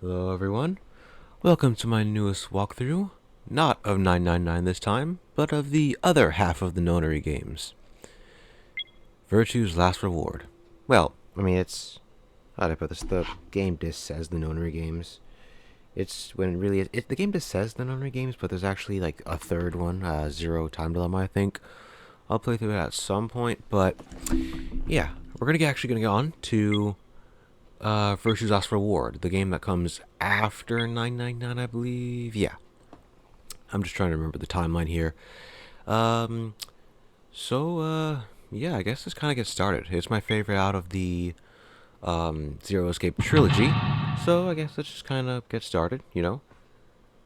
Hello everyone, welcome to my newest walkthrough, not of 999 this time, but of the other half of the Nonary games. Virtue's Last Reward. Well, I mean it's, how do I put this, the game just says the Nonary games. It's when it really is, the game just says the Nonary games, but there's actually like a third one, Zero Time Dilemma I think. I'll play through it at some point, but yeah, we're actually gonna get on to Virtue's Last Reward, the game that comes after 999, I believe. Yeah. I'm just trying to remember the timeline here. Yeah, I guess let's kind of get started. It's my favorite out of the Zero Escape trilogy. So I guess let's just kind of get started, you know?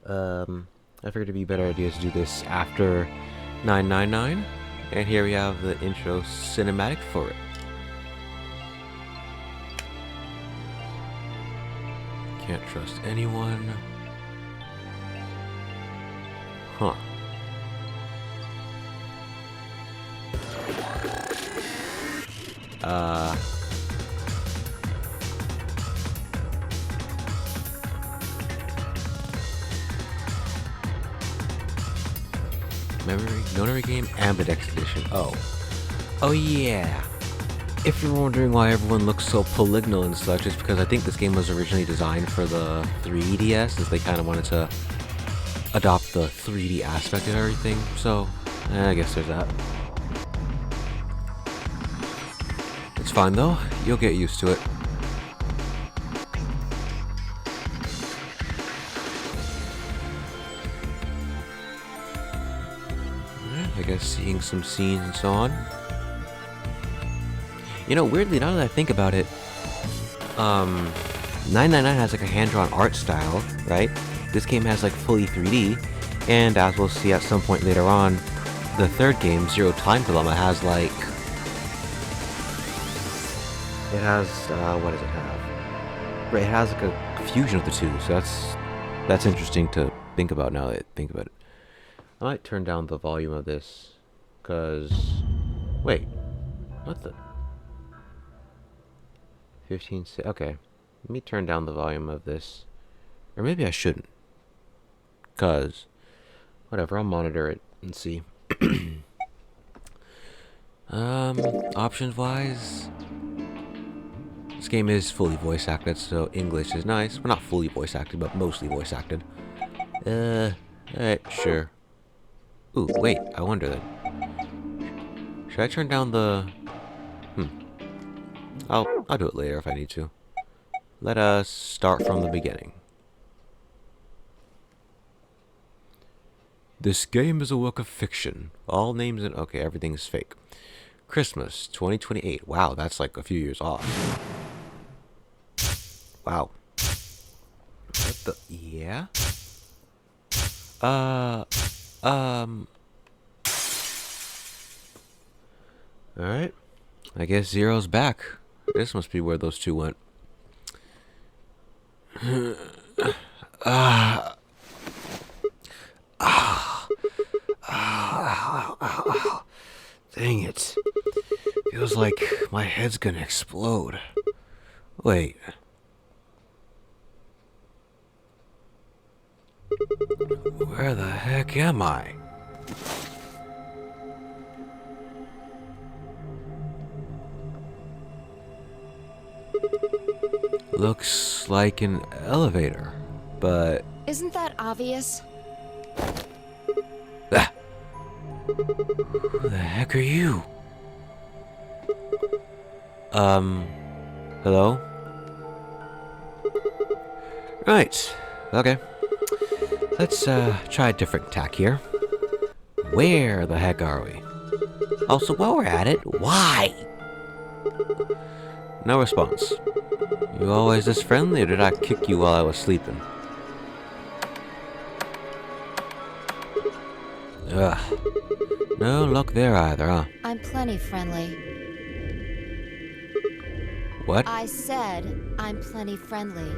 I figured it'd be a better idea to do this after 999. And here we have the intro cinematic for it. Can't trust anyone. Huh. Nonary game Ambidex edition. Oh yeah. If you're wondering why everyone looks so polygonal and such, it's because I think this game was originally designed for the 3DS, as they kind of wanted to adopt the 3D aspect of everything. So, I guess there's that. It's fine though, you'll get used to it. I guess seeing some scenes and so on. You know, weirdly, now that I think about it, 999 has like a hand-drawn art style, right? This game has like fully 3D, and as we'll see at some point later on, the third game, Zero Time Dilemma, has like... It has, what does it have? Right, it has like a fusion of the two, so that's interesting to think about now that I think about it. I might turn down the volume of this, cause... Wait, what the... 15... Okay, let me turn down the volume of this. Or maybe I shouldn't. Cause, whatever, I'll monitor it and see. Options wise, this game is fully voice acted, so English is nice. Well, not fully voice acted, but mostly voice acted. Alright, sure. Ooh, wait, I wonder then. Should I turn down the... I'll do it later if I need to. Let us start from the beginning. This game is a work of fiction. All names and... Okay, everything's fake. Christmas, 2028. Wow, that's like a few years off. Wow. What the... Yeah? Alright. I guess Zero's back. This must be where those two went. Dang it. Feels like my head's gonna explode. Wait. Where the heck am I? Looks like an elevator, but... Isn't that obvious? Ah! Who the heck are you? Hello? Right, okay. Let's, try a different tack here. Where the heck are we? Also, while we're at it, why? No response. You always this friendly, or did I kick you while I was sleeping? Ugh. No luck there either, huh? I'm plenty friendly. What? I said I'm plenty friendly.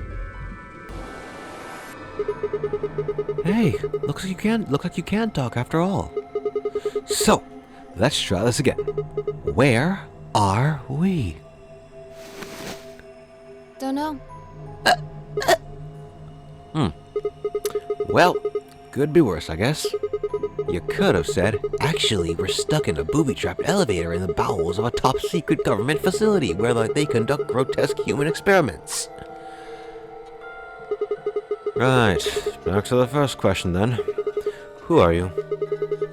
Hey, looks like you can talk after all. So, let's try this again. Where are we? Don't know. Well, could be worse, I guess. You could have said, actually, we're stuck in a booby-trapped elevator in the bowels of a top-secret government facility where they conduct grotesque human experiments. Right, back to the first question then. Who are you?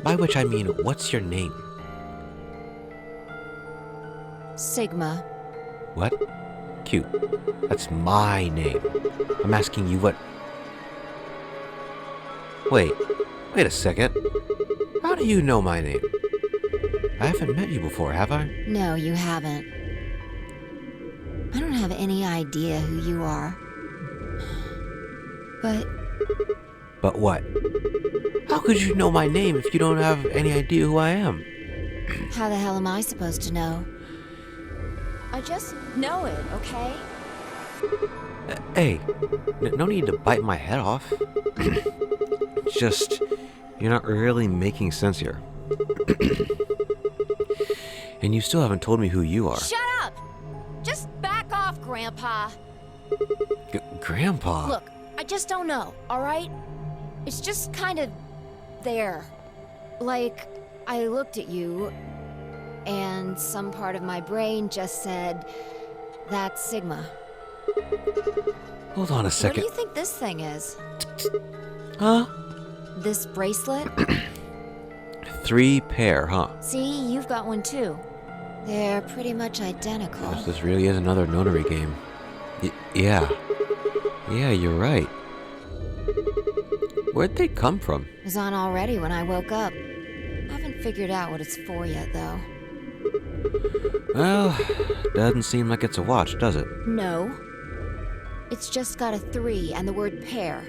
By which I mean, what's your name? Sigma. What? Cute. That's my name. I'm asking you what... Wait a second. How do you know my name? I haven't met you before, have I? No, you haven't. I don't have any idea who you are. But what? How could you know my name if you don't have any idea who I am? How the hell am I supposed to know? I just know it, okay? Hey, no need to bite my head off. It's just, you're not really making sense here. And you still haven't told me who you are. Shut up! Just back off, Grandpa. Grandpa? Look, I just don't know, alright? It's just kind of there. Like, I looked at you, and some part of my brain just said, that's Sigma. Hold on a second. What do you think this thing is? Huh? This bracelet? 3 pair, huh? See, you've got one too. They're pretty much identical. Gosh, this really is another Nonary game. Yeah. Yeah, you're right. Where'd they come from? It was on already when I woke up. I haven't figured out what it's for yet, though. Well, doesn't seem like it's a watch, does it? No. It's just got a 3 and the word pair.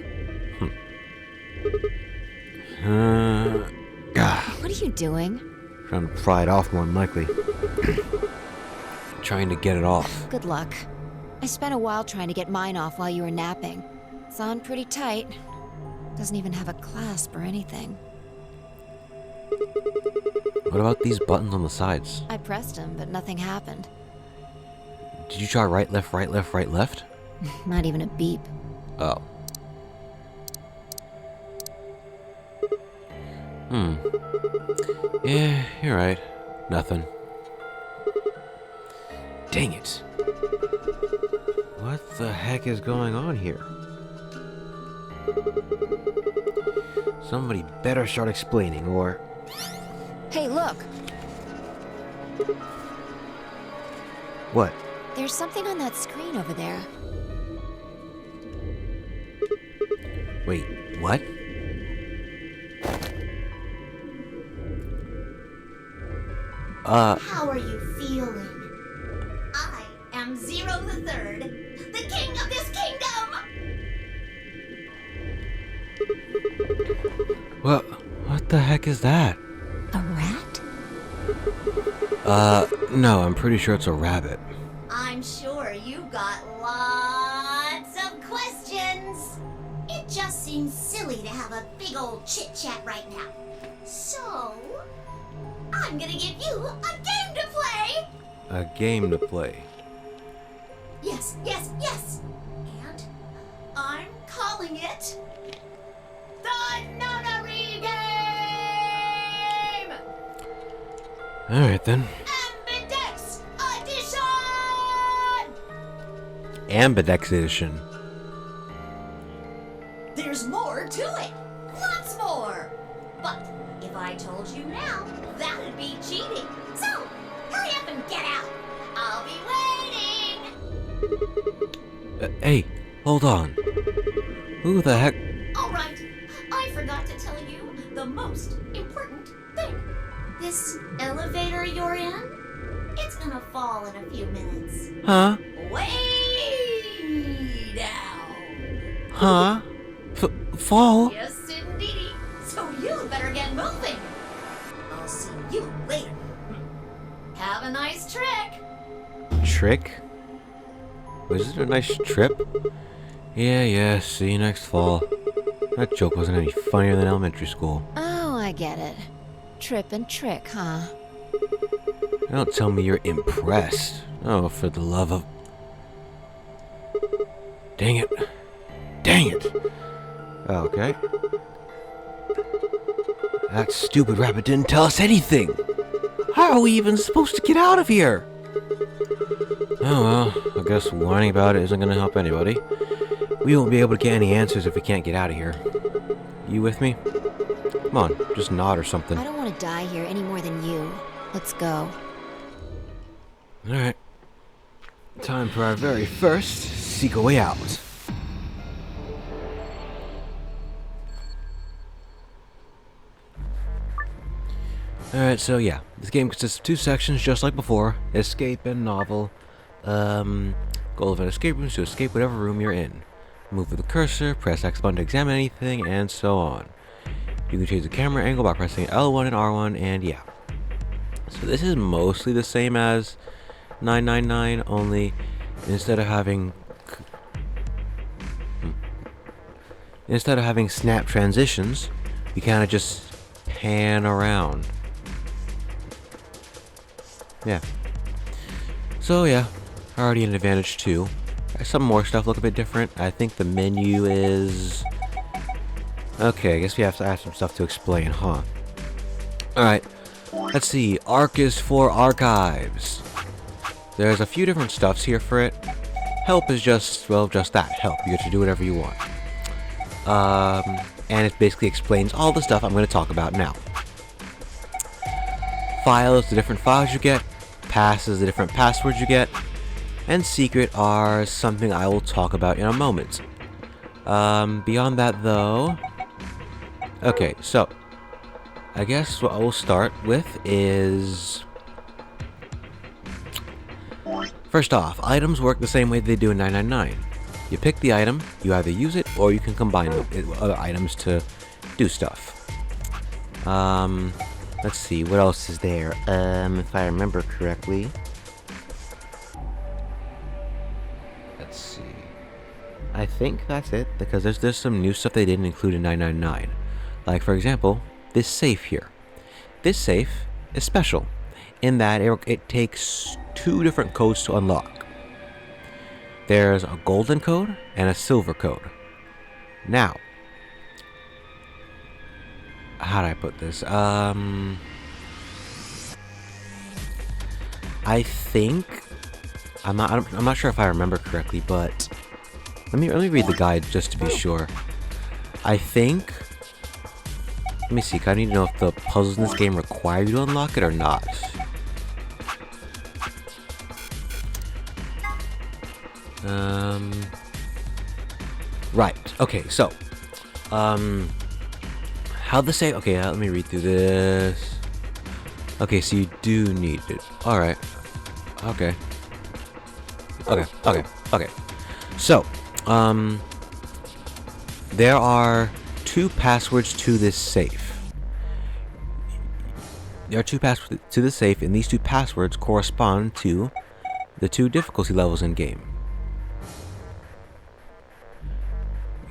What are you doing? Trying to pry it off, more than likely. Trying to get it off. Good luck. I spent a while trying to get mine off while you were napping. It's on pretty tight. Doesn't even have a clasp or anything. What about these buttons on the sides? I pressed them, but nothing happened. Did you try right, left, right, left, right, left? Not even a beep. Oh. Yeah, you're right. Nothing. Dang it. What the heck is going on here? Somebody better start explaining, or... Hey, look! What? There's something on that screen over there. Wait, what? How are you feeling? I am Zero the Third, the king of this kingdom! What the heck is that? A rat? No, I'm pretty sure it's a rabbit. I'm sure you've got lots of questions. It just seems silly to have a big old chit-chat right now. So, I'm gonna give you a game to play! A game to play. Yes, yes, yes! And I'm calling it... the Nonary Game! Alright then. Ambidex Edition! Ambidex Edition. There's more to it. Lots more. But if I told you now, that'd be cheating. So, hurry up and get out. I'll be waiting. Hey, hold on. Who the heck? All right. I forgot to tell you the most important thing. This elevator you're in, it's gonna fall in a few minutes. Huh? Way down. Huh? Fall? Yes, indeedy. So you better get moving. I'll see you later. Have a nice trick. Trick? Was it a nice trip? Yeah, see you next fall. That joke wasn't any funnier than elementary school. Oh, I get it. Trip and trick, huh? Don't tell me you're impressed. Oh, for the love of... Dang it. Okay. That stupid rabbit didn't tell us anything! How are we even supposed to get out of here? Oh well, I guess whining about it isn't gonna help anybody. We won't be able to get any answers if we can't get out of here. You with me? Come on, just nod or something. I don't want to die here any more than you. Let's go. Alright. Time for our very first seek a way out. Alright, so yeah, this game consists of 2 sections just like before, escape and novel. Goal of an escape room is to escape whatever room you're in. Move with the cursor, press X button to examine anything, and so on. You can change the camera angle by pressing L1 and R1, and yeah. So this is mostly the same as 999, only instead of having snap transitions, you kind of just pan around. Yeah. So yeah, already an advantage too. Some more stuff look a bit different. I think the menu is... Okay, I guess we have to add some stuff to explain, huh? Alright, let's see. ARC is for archives. There's a few different stuffs here for it. Help is just, well, just that. Help. You get to do whatever you want. And it basically explains all the stuff I'm going to talk about now. Files, the different files you get. Pass is the different passwords you get. And secret are something I will talk about in a moment. Beyond that, though... Okay, so... I guess what I will start with is... First off, items work the same way they do in 999. You pick the item, you either use it, or you can combine it with other items to do stuff. Let's see, what else is there? If I remember correctly... Let's see... I think that's it, because there's some new stuff they didn't include in 999. Like, for example, this safe here. This safe is special, in that it takes 2 different codes to unlock. There's a golden code and a silver code. Now, how do I put this? I think I'm not sure if I remember correctly, but let me read the guide just to be sure. I think. Let me see. I need to know if the puzzles in this game require you to unlock it or not. Right. Okay. So, how the save? Okay. Let me read through this. Okay. So you do need it. All right. Okay. Okay. So, there are 2 passwords to this safe. There are 2 passwords to the safe, and these 2 passwords correspond to the 2 difficulty levels in game.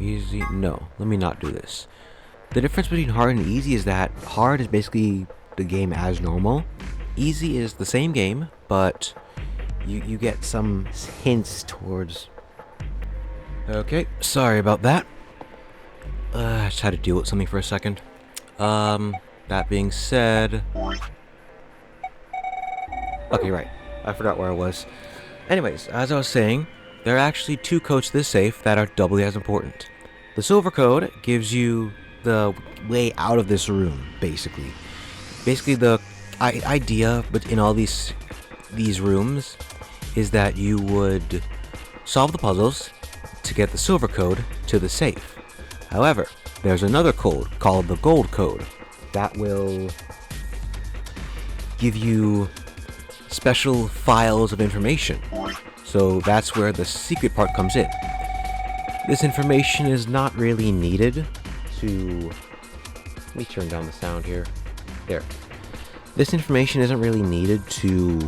Easy? No. Let me not do this. The difference between hard and easy is that hard is basically the game as normal. Easy is the same game, but you get some hints towards... Okay, sorry about that. I just had to deal with something for a second. That being said... Okay, right. I forgot where I was. Anyways, as I was saying, there are actually 2 codes to this safe that are doubly as important. The silver code gives you the way out of this room, basically. Basically, the idea in all these rooms is that you would solve the puzzles to get the silver code to the safe. However, there's another code called the gold code that will give you special files of information. So that's where the secret part comes in. This information is not really needed to... Let me turn down the sound here. There. This information isn't really needed to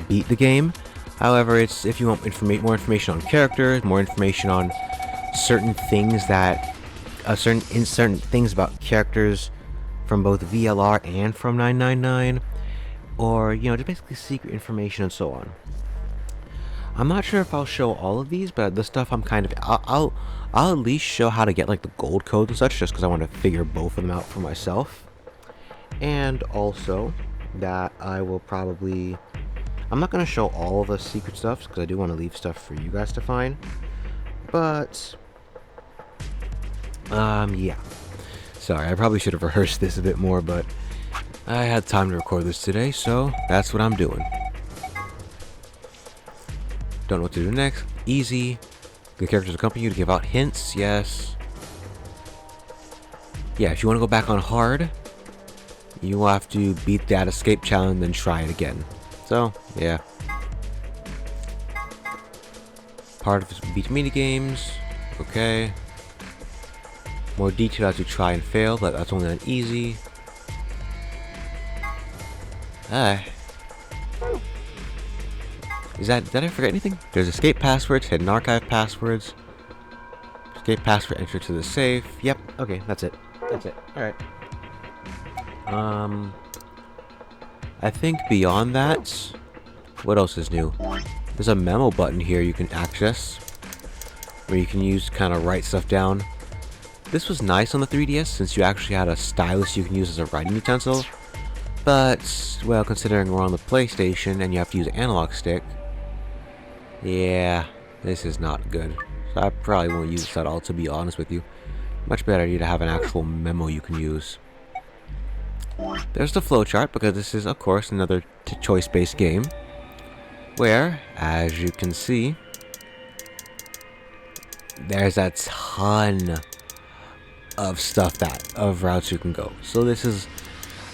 beat the game. However, it's if you want more information on characters, more information on certain things that... certain things about characters from both VLR and from 999. Or, just basically secret information and so on. I'm not sure if I'll show all of these, but the stuff I'm kind of... I'll at least show how to get, like, the gold codes and such, just because I want to figure both of them out for myself. And also, that I will probably... I'm not going to show all of the secret stuff, because I do want to leave stuff for you guys to find. But... yeah. Sorry, I probably should have rehearsed this a bit more, but... I had time to record this today, so that's what I'm doing. Don't know what to do next. Easy. The characters accompany you to give out hints. Yes. Yeah, if you want to go back on hard, you will have to beat that escape challenge and then try it again. So, yeah. Part of beat mini games. Okay. More detail as you try and fail, but that's only on easy. Did I forget anything? There's escape passwords, hidden archive passwords. Escape password, enter to the safe. Yep, okay, that's it. That's it. Alright. I think beyond that, what else is new? There's a memo button here you can access, where you can use kind of write stuff down. This was nice on the 3DS, since you actually had a stylus you can use as a writing utensil. But, well, considering we're on the PlayStation and you have to use an analog stick, yeah, this is not good. So I probably won't use this at all, to be honest with you. Much better to have an actual memo you can use. There's the flowchart, because this is, of course, another choice-based game, where, as you can see, there's a ton of of routes you can go. So this is,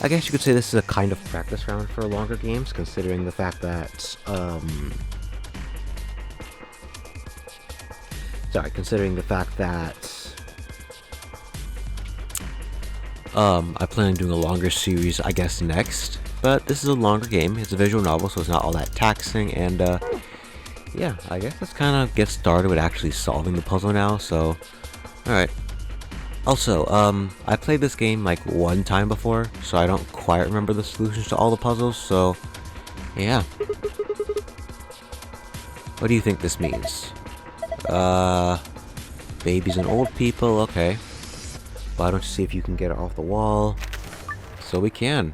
I guess you could say this is a kind of practice round for longer games, considering the fact that, I plan on doing a longer series, I guess, next. But this is a longer game. It's a visual novel, so it's not all that taxing. And, yeah, I guess let's kind of get started with actually solving the puzzle now. So, alright. Also, I played this game like one time before, so I don't quite remember the solutions to all the puzzles. So, yeah. What do you think this means? Babies and old people, okay. Why don't you see if you can get it off the wall? So we can.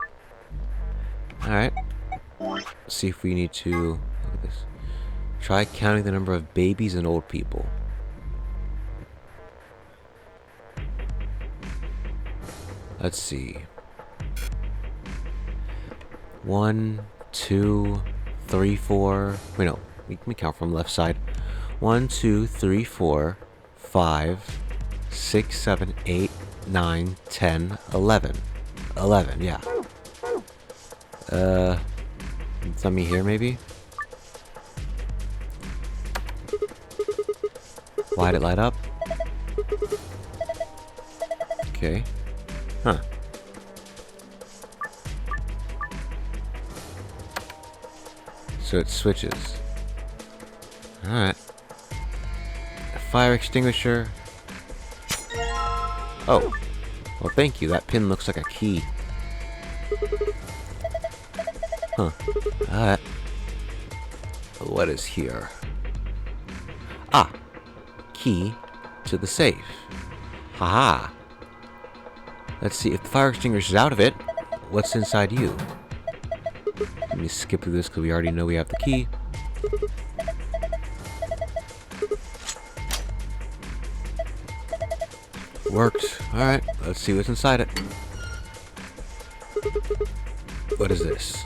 Alright. Let's see if we need to... Look at this. Try counting the number of babies and old people. Let's see. 1, 2, 3, 4... Wait, no. Let me count from left side. 1, 2, 3, 4, 5, 6, 7, 8, 9, 10, 11. 11, yeah. Let me hear, maybe? Why'd it light up? Okay. Huh. So it switches. Alright. A fire extinguisher. Oh. Well, thank you. That pin looks like a key. Huh. Alright. What is here? Ah! Key to the safe. Haha! Let's see, if the fire extinguisher is out of it, what's inside you? Let me skip through this because we already know we have the key. Worked. Alright, let's see what's inside it. What is this?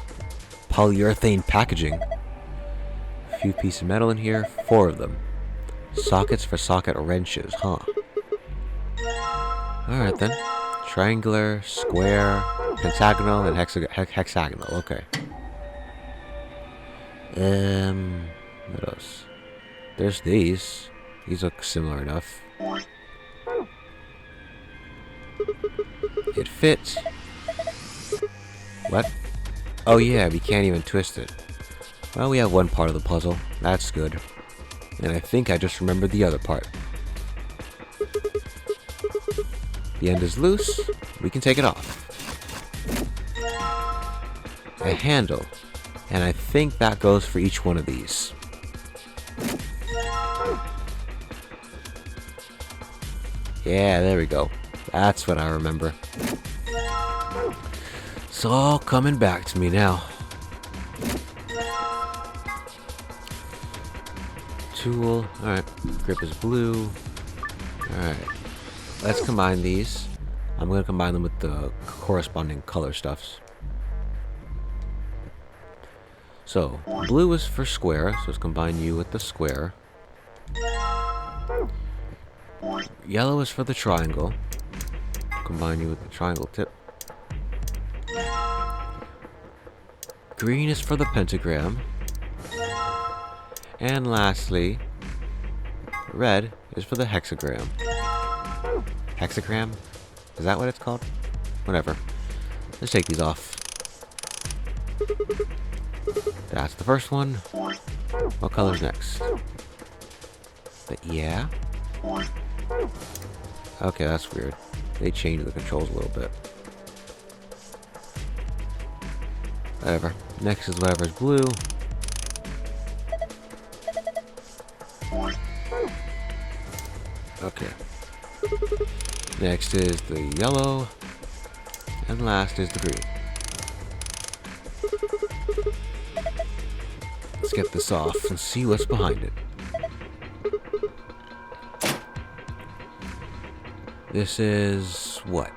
Polyurethane packaging. A few pieces of metal in here, 4 of them. Sockets for socket wrenches, huh? Alright then. Triangular, square, pentagonal, and hexagonal. Okay. What else? There's these. These look similar enough. It fits. What? Oh yeah, we can't even twist it. Well, we have one part of the puzzle. That's good. And I think I just remembered the other part. The end is loose. We can take it off. A handle. And I think that goes for each one of these. Yeah, there we go. That's what I remember. It's all coming back to me now. Tool. Alright. Grip is blue. Alright. Let's combine these. I'm going to combine them with the corresponding color stuffs. So, blue is for square, so let's combine you with the square. Yellow is for the triangle. Combine you with the triangle tip. Green is for the pentagram. And lastly, red is for the hexagram. Hexagram? Is that what it's called? Whatever. Let's take these off. That's the first one. What color's next? Yeah? Okay, that's weird. They changed the controls a little bit. Whatever. Next is whatever's blue. Okay. Next is the yellow. And last is the green. Let's get this off and see what's behind it. This is what?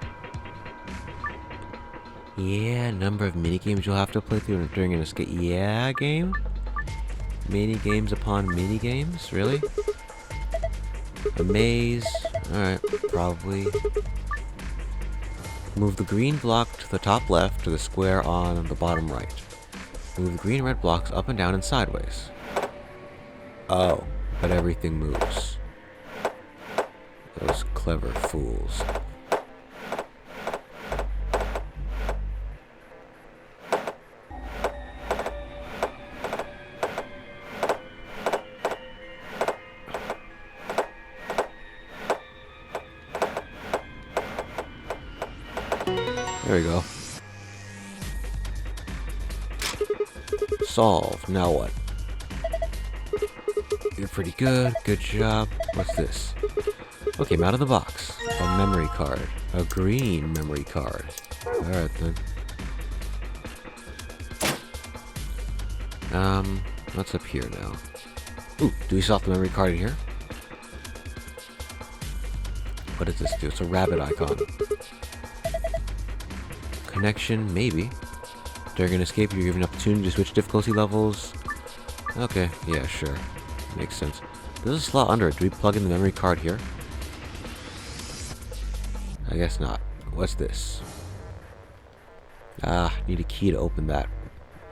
Yeah, number of minigames you'll have to play through during an escape. Yeah, game? Minigames upon minigames? Really? A maze? Alright, probably. Move the green block to the top left to the square on the bottom right. Move the green and red blocks up and down and sideways. Oh, but everything moves. Those clever fools. There we go. Solve. Now what? You're pretty good. Good job. What's this? What came out of the box? A memory card. A green memory card. Alright then. What's up here now? Ooh, do we still have the memory card in here? What does this do? It's a rabbit icon. Connection, maybe. During an escape, you're given an opportunity to switch difficulty levels. Okay, yeah, sure. Makes sense. There's a slot under it. Do we plug in the memory card here? I guess not. What's this? Ah, need a key to open that.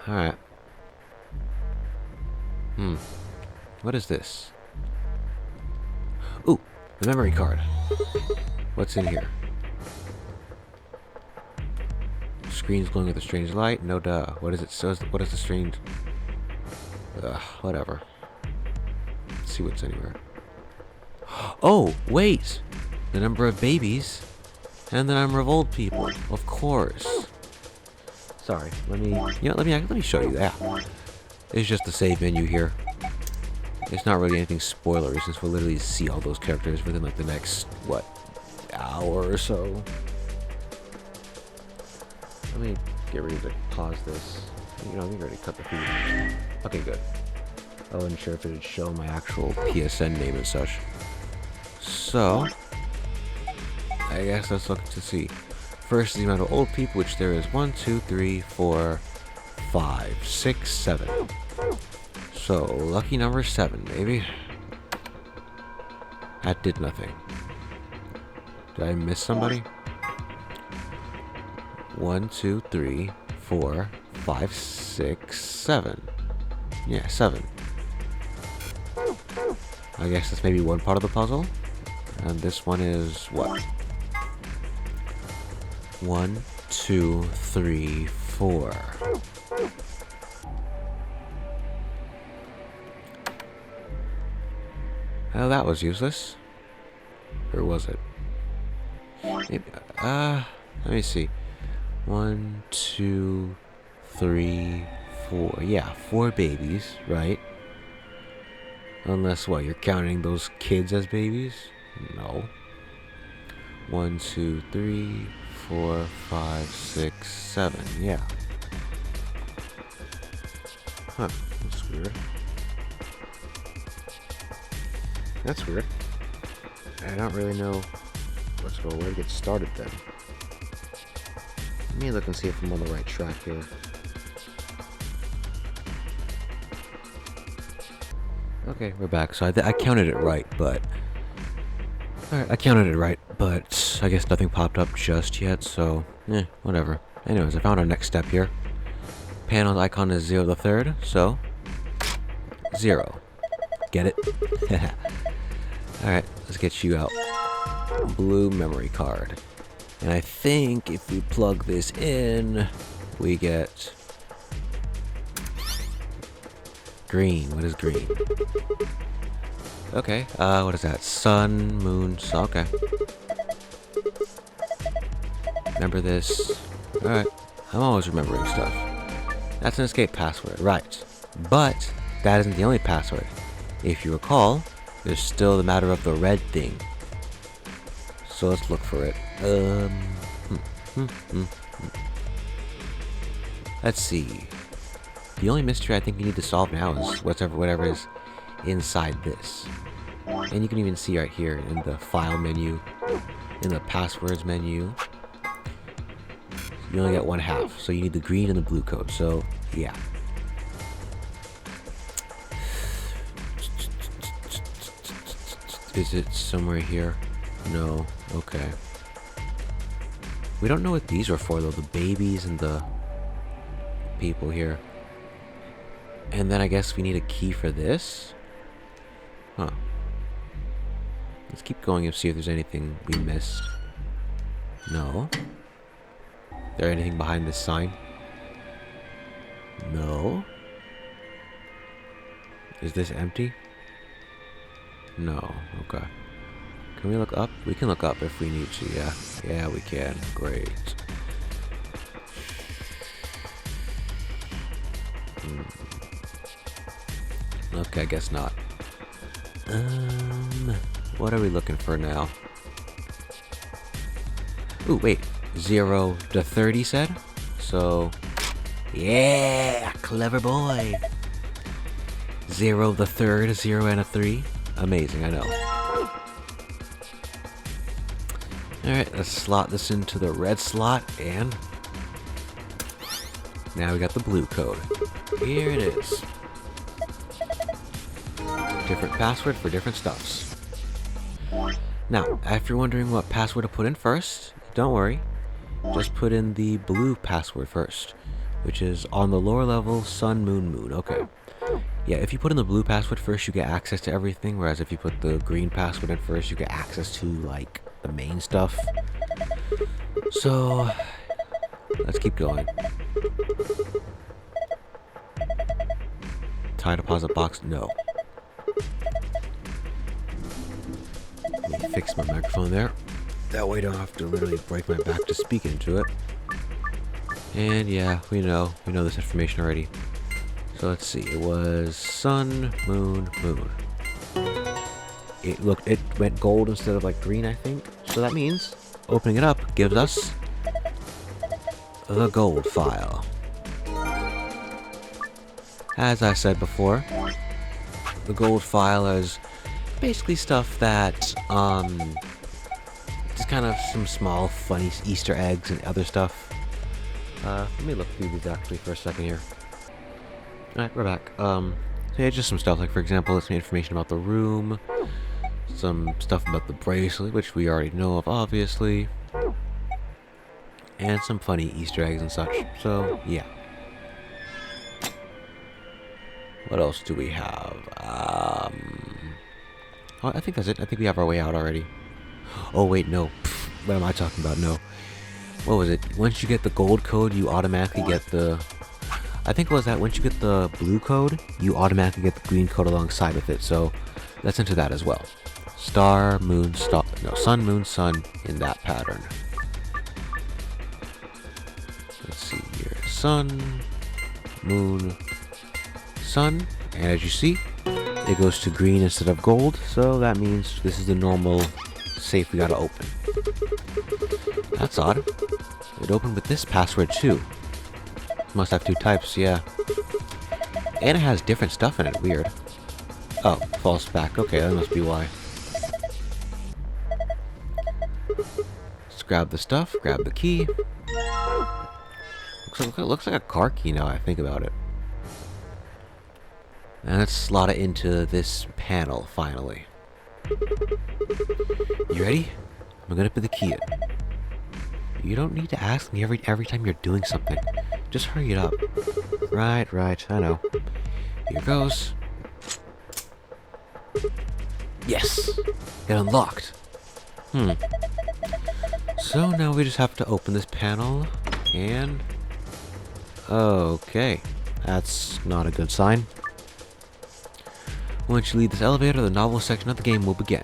Alright. What is this? Ooh, the memory card. What's in here? Screen's glowing with a strange light. No duh. What is it? What is the strange? Whatever. Let's see what's anywhere. Oh, wait! The number of babies and the number of old people. Of course. Sorry. Let me show you that. It's just the save menu here. It's not really anything spoilery since we'll literally see all those characters within like the next what, hour or so. Let me get ready to pause this. You know, I think I already cut the feed. Okay, good. I wasn't sure if it would show my actual PSN name and such. So, I guess let's look to see. First, the amount of old people, which there is 1, 2, 3, 4, 5, 6, 7. So, lucky number 7, maybe. That did nothing. Did I miss somebody? 1, 2, 3, 4, 5, 6, 7. Yeah, 7. I guess that's maybe one part of the puzzle. And this one is what? 1, 2, 3, 4. Oh, that was useless. Or was it? Maybe, let me see. 1, 2, 3, 4. Yeah, 4 babies, right? Unless, what, you're counting those kids as babies? No. 1, 2, 3, 4, 5, 6, 7. Yeah. Huh. That's weird. That's weird. I don't really know. Let's go where to get started then. Let me look and see if I'm on the right track here. Okay, we're back. So I counted it right, but... Alright, I counted it right, but I guess nothing popped up just yet, so... whatever. Anyways, I found our next step here. Panel's icon is 0 to the 3rd, so... 0. Get it? Alright, let's get you out. Blue memory card. And I think if we plug this in, we get... green. What is green? Okay, what is that? Sun, moon, sun. Okay. Remember this. Alright. I'm always remembering stuff. That's an escape password, right. But, that isn't the only password. If you recall, there's still the matter of the red thing. So let's look for it. Let's see. The only mystery I think we need to solve now is whatever is inside this. And you can even see right here in the file menu, in the passwords menu, you only get 1/2. So you need the green and the blue code. So, yeah. Is it somewhere here? No. Okay. We don't know what these are for, though. The babies and the people here. And then I guess we need a key for this? Huh. Let's keep going and see if there's anything we missed. No. Is there anything behind this sign? No. Is this empty? No. Okay. Can we look up? We can look up if we need to, yeah. Yeah, we can. Great. Okay, I guess not. What are we looking for now? Ooh, wait. 0 to 30 said? So, yeah, clever boy. 0 the 3rd, 0 and a 3. Amazing, I know. Alright, let's slot this into the red slot, and now we got the blue code. Here it is. Different password for different stuffs. Now, if you're wondering what password to put in first, don't worry. Just put in the blue password first, which is on the lower level, sun, moon, moon. Okay. Yeah, if you put in the blue password first, you get access to everything, whereas if you put the green password in first, you get access to, like, the main stuff. So, let's keep going. Tie deposit box? No. Let me fix my microphone there. That way I don't have to literally break my back to speak into it. And yeah, we know this information already. So let's see, it was sun, moon, moon. It went gold instead of like green, I think. So that means opening it up gives us the gold file. As I said before, the gold file is basically stuff that, just kind of some small funny Easter eggs and other stuff. Let me look through these actually for a second here. Alright, we're back. So yeah, just some stuff, like for example, some information about the room, some stuff about the bracelet, which we already know of, obviously, and some funny Easter eggs and such. So, yeah. What else do we have? Oh, I think that's it. I think we have our way out already. Oh, wait, no. Pfft, what am I talking about? No. What was it? Once you get the gold code, you automatically get the... I think it was that once you get the blue code, you automatically get the green code alongside with it. So, let's enter that as well. Star, moon, star... No, sun, moon, sun in that pattern. Let's see here. Sun, moon, sun. And as you see, it goes to green instead of gold. So, that means this is the normal safe we gotta open. That's odd. It opened with this password too. Must have two types, yeah. And it has different stuff in it, weird. Oh, false back. Okay, that must be why. Let's grab the stuff, grab the key. Looks like a car key now I think about it. And let's slot it into this panel, finally. You ready? I'm gonna put the key in. You don't need to ask me every time you're doing something. Just hurry it up. Right, I know. Here goes. Yes! It unlocked. So now we just have to open this panel, and... Okay. That's not a good sign. Once you leave this elevator, the novel section of the game will begin.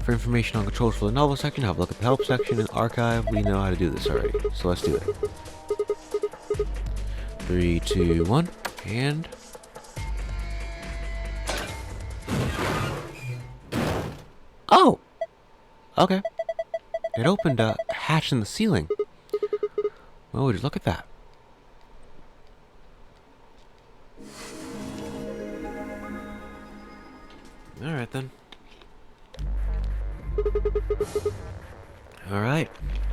For information on controls for the novel section, have a look at the help section and archive. We know how to do this already, so let's do it. 3, 2, 1, and... Oh! Okay. It opened a hatch in the ceiling. Oh, just look at that. Alright then. Alright,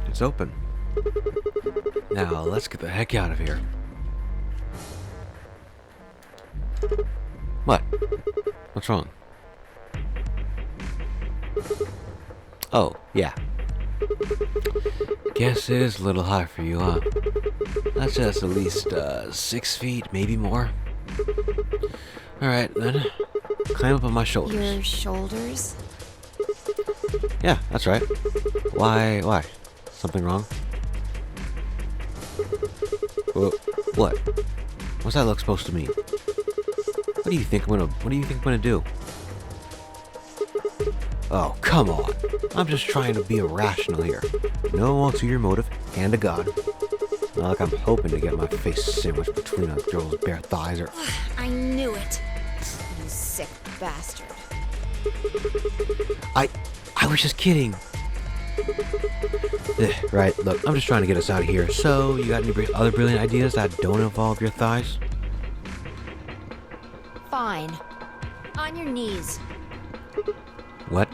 it's open. Now, let's get the heck out of here. What? What's wrong? Oh, yeah. Guess it is a little high for you, huh? That's just at least 6 feet, maybe more. Alright then. Climb up on my shoulders. Your shoulders? Yeah, that's right. Why? Something wrong? What? What's that look supposed to mean? What do you think I'm gonna do? Oh, come on. I'm just trying to be rational here. No ulterior motive, hand to God. Not like I'm hoping to get my face sandwiched between a girl's bare thighs or... I knew it. You sick bastard. I was just kidding. Right, look, I'm just trying to get us out of here. So, you got any other brilliant ideas that don't involve your thighs? Fine. On your knees. What?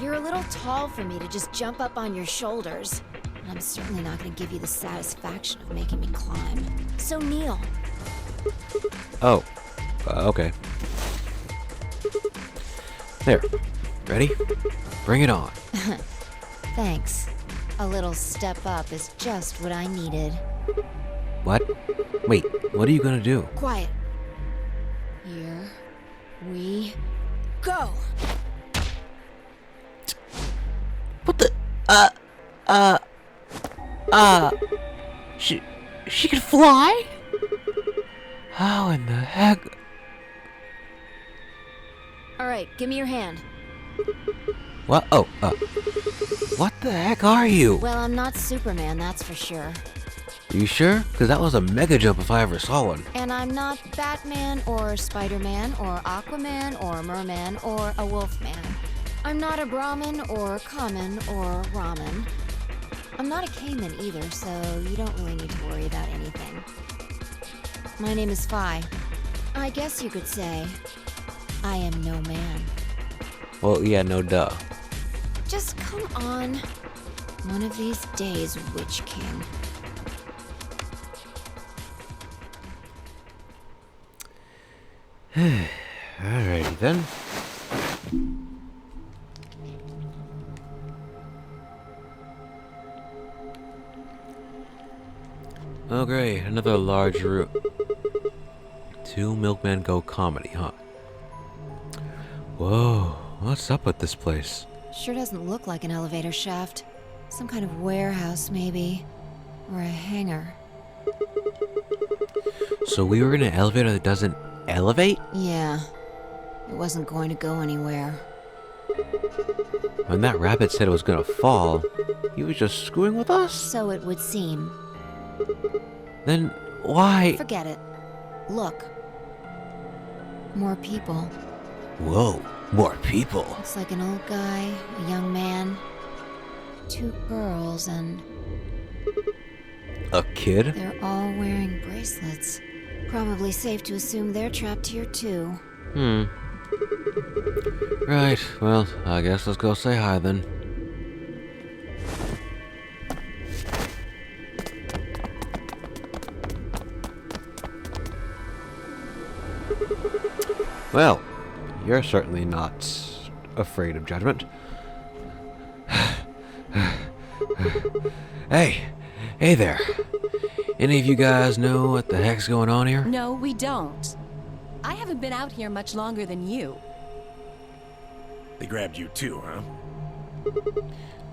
You're a little tall for me to just jump up on your shoulders. And I'm certainly not going to give you the satisfaction of making me climb. So kneel. Oh, okay. There. Ready? Bring it on. Thanks. A little step up is just what I needed. What? Wait, what are you gonna do? Quiet. Here we go. What the? She can fly? How in the heck? Alright, give me your hand. What? Oh, what the heck are you? Well, I'm not Superman, that's for sure. You sure? Because that was a mega jump if I ever saw one. And I'm not Batman, or Spider-Man, or Aquaman, or Merman, or a Wolfman. I'm not a Brahmin, or Common, or Ramen. I'm not a Cayman either, so you don't really need to worry about anything. My name is Phi. I guess you could say I am no man. Well, yeah, no duh. Just come on. One of these days, Witch King. Alrighty then. Oh great, another large room. 2 Milkman Go comedy, huh? Whoa, what's up with this place? Sure doesn't look like an elevator shaft. Some kind of warehouse, maybe. Or a hangar. So we were in an elevator that doesn't elevate? Yeah. It wasn't going to go anywhere. When that rabbit said it was gonna fall, he was just screwing with us? So it would seem. Then why? Forget it. Look. More people. Whoa, More people. Looks like an old guy, a young man, 2 girls, and A kid? they're all wearing bracelets. Probably safe to assume they're trapped here too. Right, well, I guess let's go say hi then. Well, you're certainly not afraid of judgment. Hey there. Any of you guys know what the heck's going on here? No, we don't. I haven't been out here much longer than you. They grabbed you too, huh?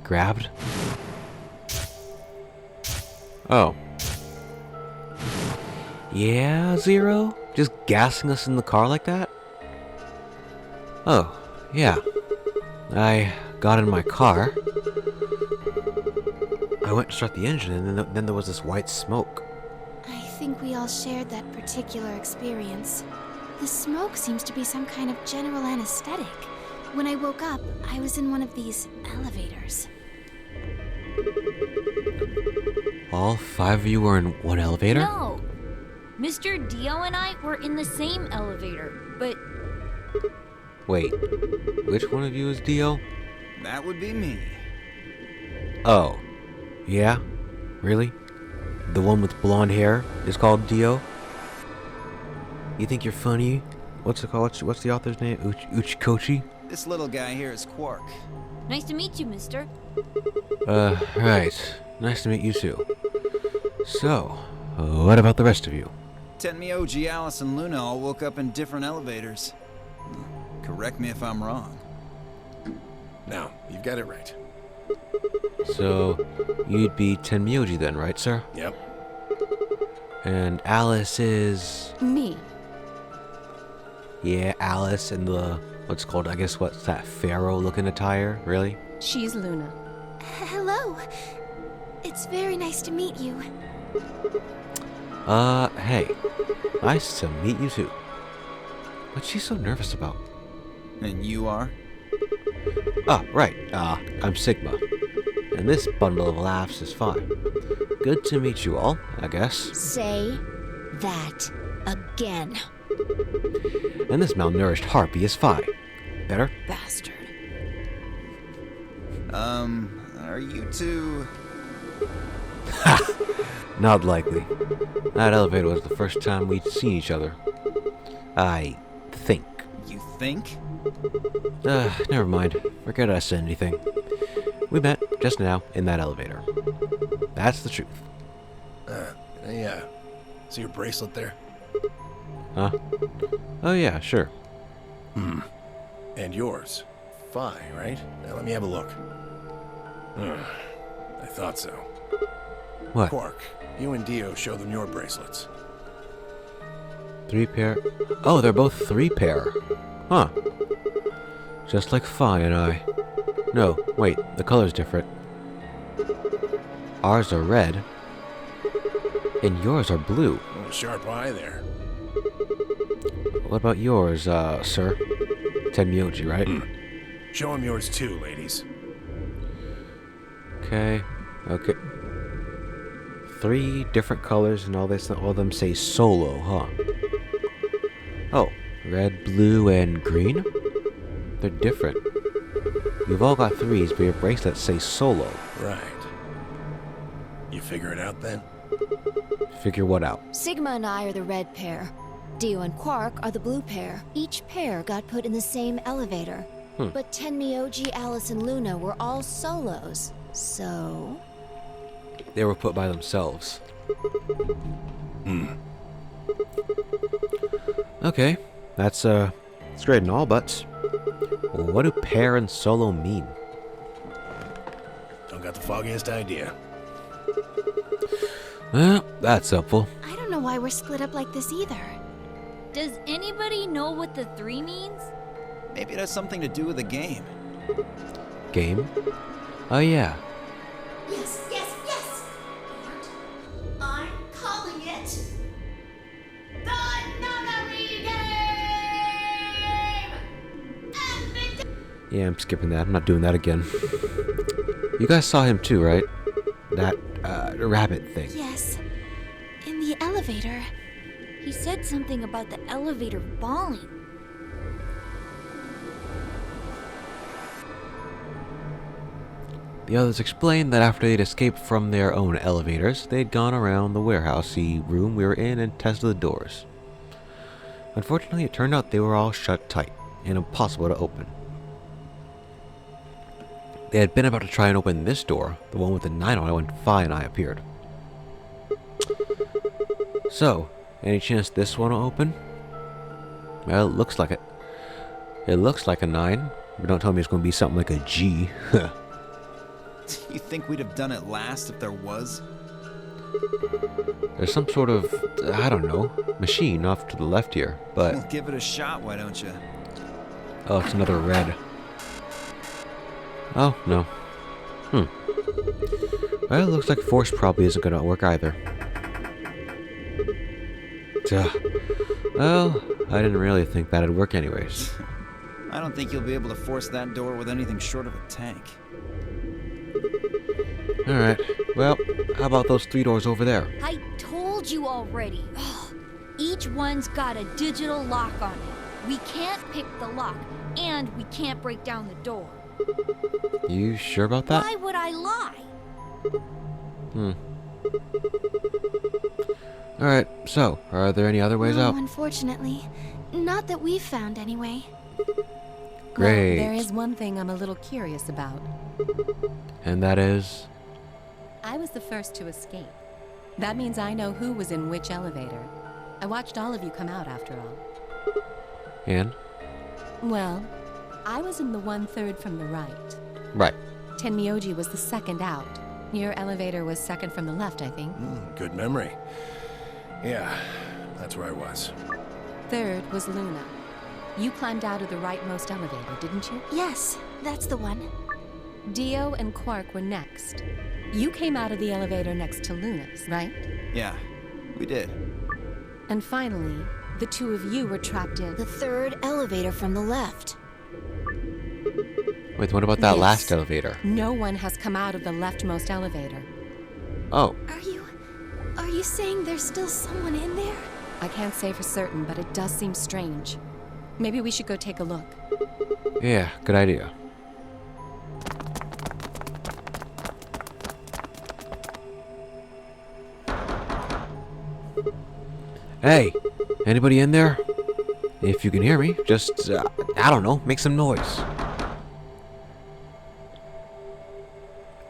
Grabbed? Oh. Yeah, Zero? Just gassing us in the car like that? Oh, yeah. I got in my car. I went to start the engine, and then there was this white smoke. I think we all shared that particular experience. The smoke seems to be some kind of general anesthetic. When I woke up, I was in one of these elevators. All 5 of you were in one elevator? No! Mr. Dio and I were in the same elevator, but Wait, which one of you is Dio? That would be me. Oh, yeah? Really? The one with blonde hair is called Dio? You think you're funny? What's it called? What's the author's name? Uchikochi? This little guy here is Quark. nice to meet you, mister. Right. Nice to meet you too. So, what about the rest of you? Tenmyoji, Alice, and Luna all woke up in different elevators. Correct me if I'm wrong. No, you've got it right. So, you'd be Tenmyoji then, right, sir? Yep. And Alice is... Me. Yeah, Alice in the... What's called, I guess, what's that pharaoh-looking attire? Really? She's Luna. Hello. It's very nice to meet you. Hey. Nice to meet you too. What's she so nervous about? And you are? Ah, right. I'm Sigma. And this bundle of laughs is fine. Good to meet you all, I guess. Say that again. And this malnourished harpy is fine. Better? Bastard. Are you two... Not likely. That elevator was the first time we'd seen each other. I think. You think? Never mind. Forget I said anything. We met just now in that elevator. That's the truth. Hey, see your bracelet there? Huh? Oh yeah, sure. And yours. Phi, right? Now let me have a look. I thought so. What? Quark, you and Dio show them your bracelets. 3 pair? Oh, they're both 3 pair. Huh. Just like Phi and I. No, wait, the color's different. Ours are red, and yours are blue. Oh, sharp eye there. What about yours, sir? Tenmyoji, right? Show them yours too, ladies. Okay. 3 different colors, and all of them say solo, huh? Oh, red, blue, and green? They're different. You've all got 3s, but your bracelets say solo. Right. You figure it out then? Figure what out? Sigma and I are the red pair. Dio and Quark are the blue pair. Each pair got put in the same elevator. But Tenmyoji, Alice, and Luna were all solos. So... They were put by themselves. Okay, that's great and all, but what do pair and solo mean? Don't got the foggiest idea. Well, that's helpful. I don't know why we're split up like this either. Does anybody know what the 3 means? Maybe it has something to do with the game. Game? Oh yeah. Yes, yes, yes! And I'm calling it the Nonary game! And Yeah, I'm skipping that. I'm not doing that again. You guys saw him too, right? That, rabbit thing. Yes. In the elevator. He said something about the elevator falling. The others explained that after they'd escaped from their own elevators, they'd gone around the warehousey room we were in and tested the doors. Unfortunately, it turned out they were all shut tight and impossible to open. They had been about to try and open this door, the one with the 9 on it, when Fi and I appeared. So, any chance this one will open? Well, it looks like it. It looks like a 9, but don't tell me it's going to be something like a G. You think we'd have done it last if there was? There's some sort of, I don't know, machine off to the left here, but... Well, give it a shot, why don't you? Oh, it's another red. Oh, no. Well, it looks like force probably isn't going to work either. Duh. Well, I didn't really think that'd work anyways. I don't think you'll be able to force that door with anything short of a tank. Alright, well, how about those 3 doors over there? I told you already. Each one's got a digital lock on it. We can't pick the lock, and we can't break down the door. You sure about that? Why would I lie? Alright, so, are there any other ways No, out? unfortunately. Not that we've found, anyway. Great. Well, there is one thing I'm a little curious about. And that is... I was the first to escape. That means I know who was in which elevator. I watched all of you come out, after all. And? Well, I was in the 1/3 from the right. Right. Tenmyoji was the second out. Your elevator was second from the left, I think. Good memory. Yeah, that's where I was. Third was Luna. You climbed out of the rightmost elevator, didn't you? Yes, that's the one. Dio and Quark were next. You came out of the elevator next to Luna's, right? Yeah, we did. And finally, the 2 of you were trapped in... The 3rd elevator from the left. Wait, what about that Yes. last elevator? No one has come out of the leftmost elevator. Oh, Are you saying there's still someone in there? I can't say for certain, but it does seem strange. Maybe we should go take a look. yeah, good idea. Hey, anybody in there? If you can hear me, just, I don't know, make some noise.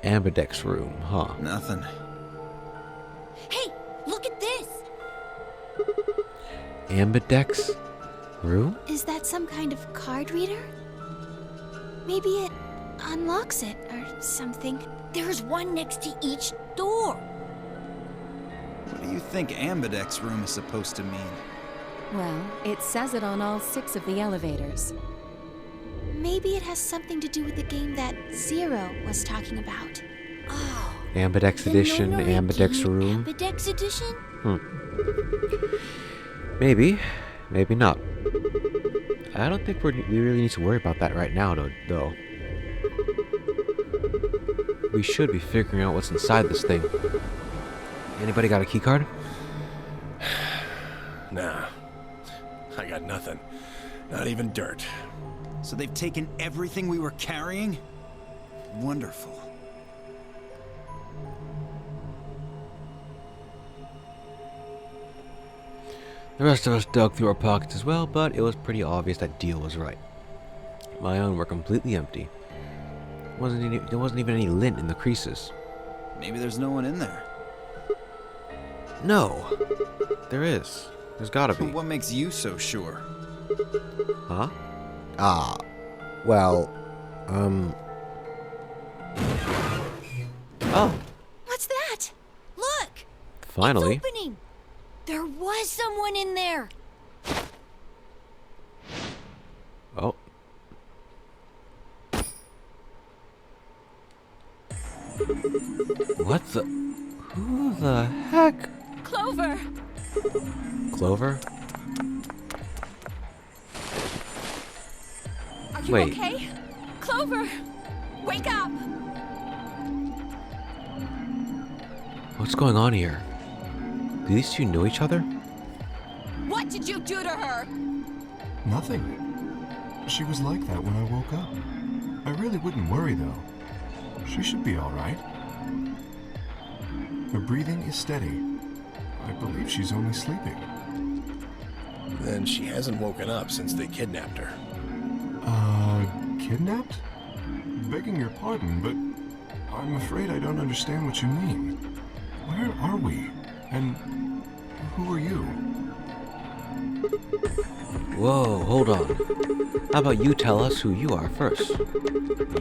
Ambidex room, huh? Nothing. Hey, look at this! Ambidex room? Is that some kind of card reader? Maybe it unlocks it or something. There's one next to each door. What do you think Ambidex room is supposed to mean? Well, it says it on all 6 of the elevators. Maybe it has something to do with the game that Zero was talking about. Oh, Ambidex the edition, Nonary Ambidex game, room? Ambidex edition? Maybe, maybe not. I don't think we really need to worry about that right now, though. We should be figuring out what's inside this thing. Anybody got a keycard? Nah, I got nothing. Not even dirt. So they've taken everything we were carrying? Wonderful. The rest of us dug through our pockets as well, but it was pretty obvious that Dio was right. My own were completely empty. There wasn't even any lint in the creases. Maybe there's no one in there. No, there is. There's gotta be. What makes you so sure? Huh? Well, Oh, What's that? Look! finally. It's opening! There was someone in there! Oh. What the? Who the heck? Clover! Clover? Are you Wait. okay? Clover! Wake up! What's going on here? Do these two know each other? What did you do to her? Nothing. She was like that when I woke up. I really wouldn't worry, though. She should be all right. Her breathing is steady. I believe she's only sleeping. Then she hasn't woken up since they kidnapped her. Kidnapped? Begging your pardon, but I'm afraid I don't understand what you mean. Where are we? And who are you? Whoa, hold on. How about you tell us who you are first?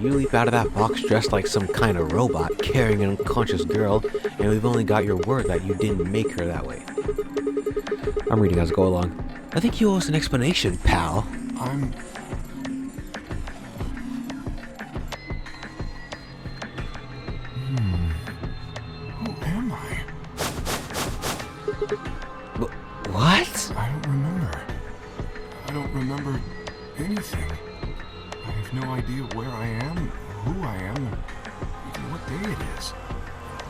You leap out of that box dressed like some kind of robot, carrying an unconscious girl, and we've only got your word that you didn't make her that way. I'm reading as I go along. I think you owe us an explanation, pal. Who am I? What? I don't remember. I don't remember anything. I have no idea where I am, who I am, even what day it is.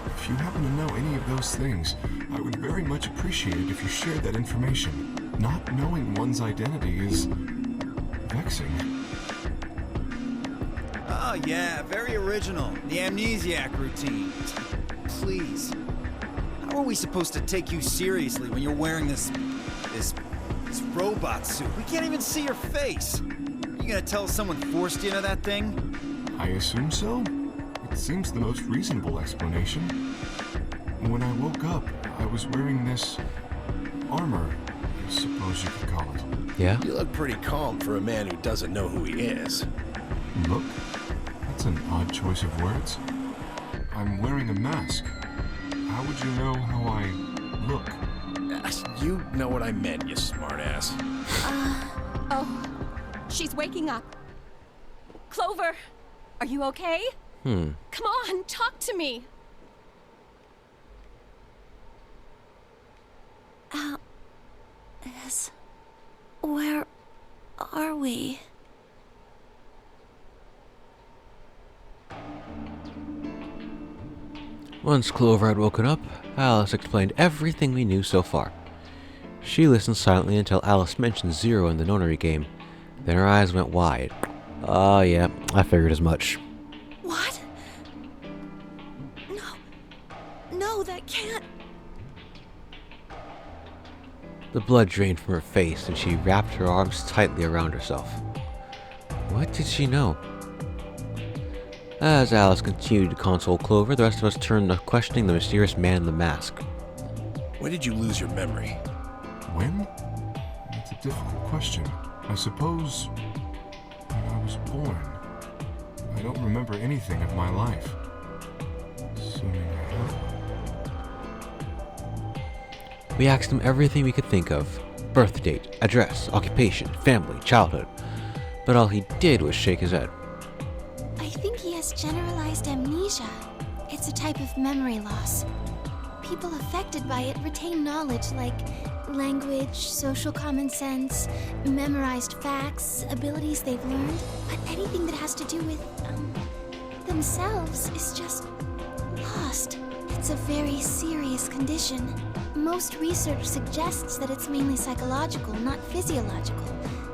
If you happen to know any of those things, I would very much appreciate it if you shared that information. Not knowing one's identity is vexing. Oh yeah, very original. The amnesiac routine. Please. How are we supposed to take you seriously when you're wearing this robot suit? We can't even see your face. You gonna tell us someone forced you into that thing? I assume so. It seems the most reasonable explanation. When I woke up, I was wearing this armor, I suppose you could call it. Yeah? You look pretty calm for a man who doesn't know who he is. Look? That's an odd choice of words. I'm wearing a mask. How would you know how I look? You know what I meant, you smartass. Oh, she's waking up. Clover, are you okay? Come on, talk to me. Alice, where are we? Once Clover had woken up, Alice explained everything we knew so far. She listened silently until Alice mentioned Zero in the Nonary game. Then her eyes went wide. Oh yeah, I figured as much. What? No, that can't. The blood drained from her face and she wrapped her arms tightly around herself. What did she know? As Alice continued to console Clover, the rest of us turned to questioning the mysterious man in the mask. When did you lose your memory? When? That's a difficult question. I suppose when I was born. I don't remember anything of my life. Assuming I have one. We asked him everything we could think of. Birth date, address, occupation, family, childhood. But all he did was shake his head. I think he has generalized amnesia. It's a type of memory loss. People affected by it retain knowledge like language, social common sense, memorized facts, abilities they've learned, but anything that has to do with, themselves is just lost. It's a very serious condition. Most research suggests that it's mainly psychological, not physiological.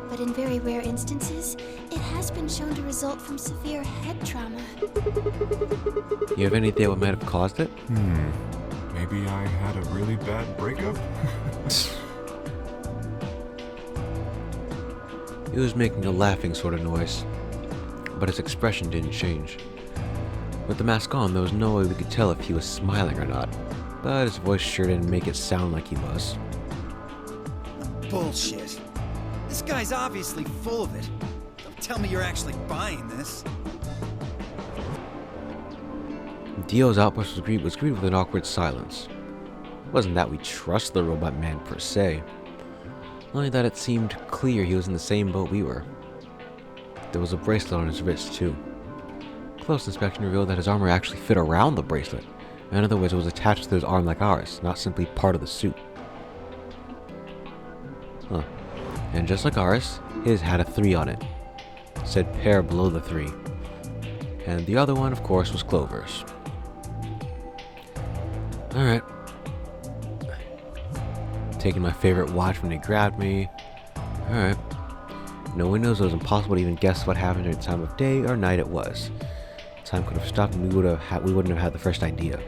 But in very rare instances, it has been shown to result from severe head trauma. You have any idea what might have caused it? Maybe I had a really bad breakup? He was making a laughing sort of noise, but his expression didn't change. With the mask on, there was no way we could tell if he was smiling or not, but his voice sure didn't make it sound like he was. Bullshit. This guy's obviously full of it. Don't tell me you're actually buying this. Dio's outburst was greeted with an awkward silence. It wasn't that we trust the robot man per se, only that it seemed clear he was in the same boat we were. There was a bracelet on his wrist too. Close inspection revealed that his armor actually fit around the bracelet. In other words, it was attached to his arm like ours, not simply part of the suit. Huh. And just like ours, his had a 3 on it. Said pair below the 3. And the other one, of course, was Clover's. Alright. Taking my favorite watch when they grabbed me. Alright. No one knows, it was impossible to even guess what happened during the time of day or night it was. Time could have stopped and we wouldn't have had the first idea.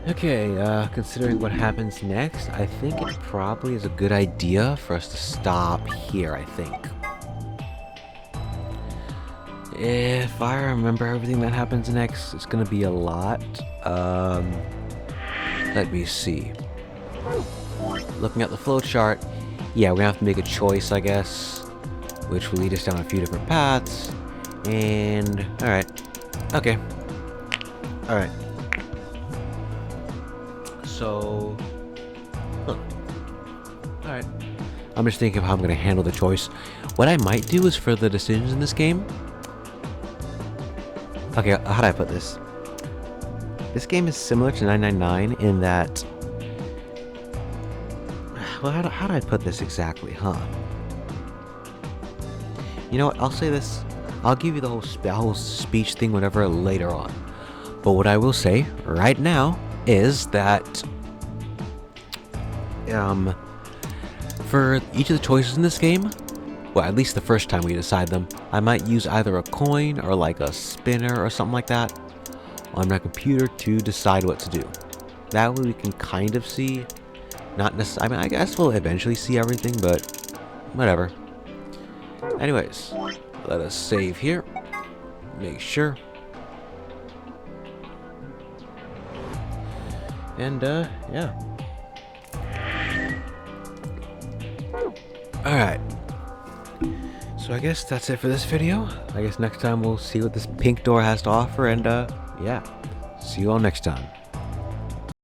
Okay, considering what happens next, I think it probably is a good idea for us to stop here, I think. If I remember everything that happens next, it's gonna be a lot. Let me see. Looking at the flowchart, yeah, we're gonna have to make a choice, I guess, which will lead us down a few different paths. And, alright. Okay. Alright. So, alright. I'm just thinking of how I'm going to handle the choice. What I might do is for the decisions in this game. Okay, how do I put this? This game is similar to 999 in that. Well, how do I put this exactly, huh? You know what? I'll say this. I'll give you the whole speech thing, whatever, later on. But what I will say right now is that for each of the choices in this game, well, at least the first time we decide them, I might use either a coin or like a spinner or something like that on my computer to decide what to do. That way we can kind of see, not necessarily, I mean, I guess we'll eventually see everything, but whatever. Anyways, let us save here, make sure. And, yeah. Alright. So I guess that's it for this video. I guess next time we'll see what this pink door has to offer, and, yeah. See you all next time.